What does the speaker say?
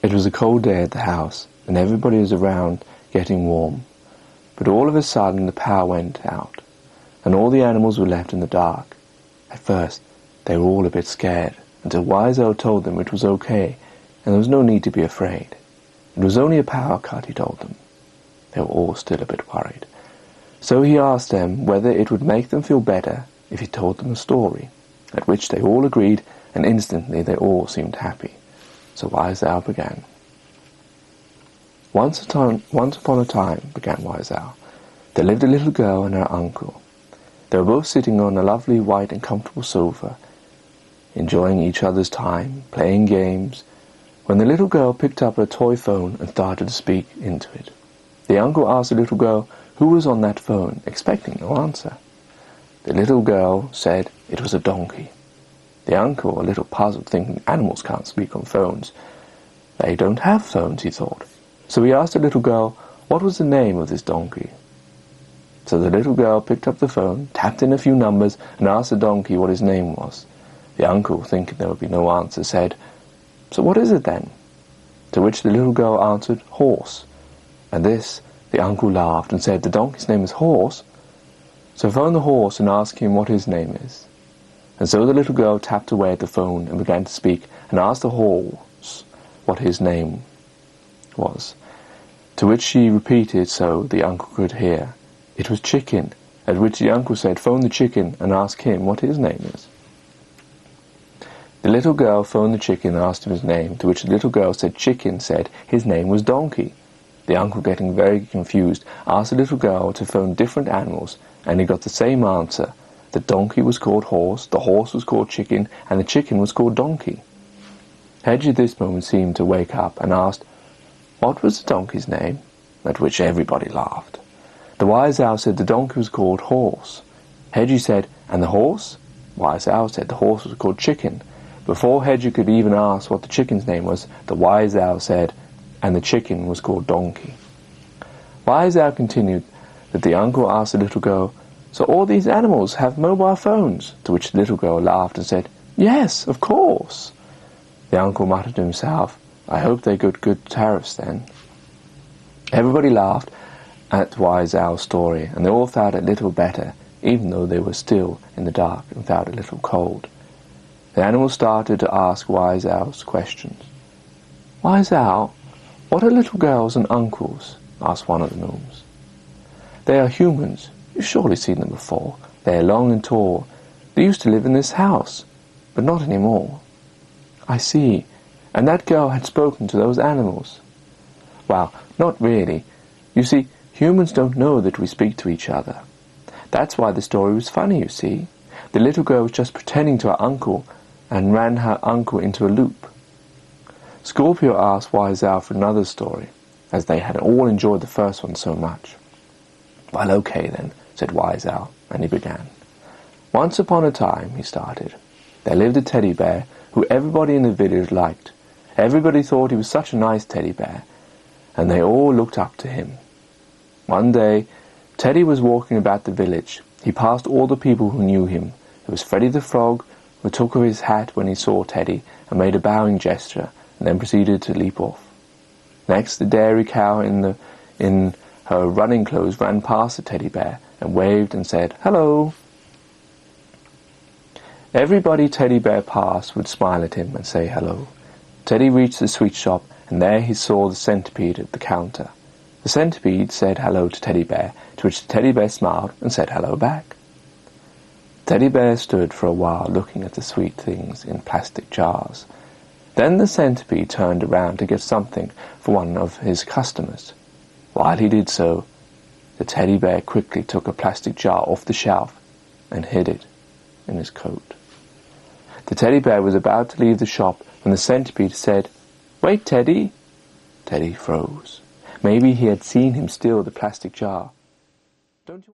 It was a cold day at the house, and everybody was around getting warm. But all of a sudden the power went out, and all the animals were left in the dark. At first, they were all a bit scared, until Wise Owl told them it was okay, and there was no need to be afraid. It was only a power cut, he told them. They were all still a bit worried. So he asked them whether it would make them feel better if he told them a story, at which they all agreed, and instantly they all seemed happy. So Wise Owl began. Once upon a time, began Wise Owl, there lived a little girl and her uncle. They were both sitting on a lovely white and comfortable sofa, enjoying each other's time, playing games, when the little girl picked up a toy phone and started to speak into it. The uncle asked the little girl who was on that phone, expecting no answer. The little girl said it was a donkey. The uncle, a little puzzled, thinking animals can't speak on phones. They don't have phones, he thought. So he asked the little girl what was the name of this donkey. So the little girl picked up the phone, tapped in a few numbers, and asked the donkey what his name was. The uncle, thinking there would be no answer, said, "So what is it then?" To which the little girl answered, "Horse." At this, the uncle laughed and said, "The donkey's name is Horse? So phone the horse and ask him what his name is." And so the little girl tapped away at the phone and began to speak, and asked the horse what his name was. To which she repeated so the uncle could hear. It was Chicken, at which the uncle said, "Phone the chicken and ask him what his name is." The little girl phoned the chicken and asked him his name, to which the little girl said Chicken said his name was Donkey. The uncle, getting very confused, asked the little girl to phone different animals, and he got the same answer. The donkey was called Horse, the horse was called Chicken, and the chicken was called Donkey. Hedgie at this moment seemed to wake up and asked, "What was the donkey's name?" At which everybody laughed. The Wise Owl said the donkey was called Horse. Hedgie said, "And the horse?" Wise Owl said the horse was called Chicken. Before Hedgie could even ask what the chicken's name was, the Wise Owl said, "And the chicken was called Donkey." Wise Owl continued that the uncle asked the little girl, "So all these animals have mobile phones?" To which the little girl laughed and said, "Yes, of course." The uncle muttered to himself, "I hope they got good tariffs then." Everybody laughed at Wise Owl's story, and they all felt a little better, even though they were still in the dark and felt a little cold. The animals started to ask Wise Owl's questions. "Wise Owl, what are little girls and uncles?" asked one of the gnomes. "They are humans. You've surely seen them before. They are long and tall. They used to live in this house, but not anymore." "I see. And that girl had spoken to those animals?" "Well, not really. You see, humans don't know that we speak to each other. That's why the story was funny, you see. The little girl was just pretending to her uncle and ran her uncle into a loop." Scorpio asked Wise Owl for another story, as they had all enjoyed the first one so much. "Well, okay then," said Wise Owl, and he began. "Once upon a time," he started, "there lived a teddy bear who everybody in the village liked. Everybody thought he was such a nice teddy bear, and they all looked up to him. One day, Teddy was walking about the village. He passed all the people who knew him. There was Freddy the Frog, who took off his hat when he saw Teddy and made a bowing gesture, and then proceeded to leap off. Next, the dairy cow in her running clothes ran past the teddy bear and waved and said, "Hello." Everybody Teddy Bear passed would smile at him and say hello. Teddy reached the sweet shop, and there he saw the centipede at the counter. The centipede said hello to Teddy Bear, to which the Teddy Bear smiled and said hello back. Teddy Bear stood for a while looking at the sweet things in plastic jars. Then the centipede turned around to get something for one of his customers. While he did so, the Teddy Bear quickly took a plastic jar off the shelf and hid it in his coat. The Teddy Bear was about to leave the shop when the centipede said, "Wait, Teddy." Teddy froze. Maybe he had seen him steal the plastic jar. "Don't you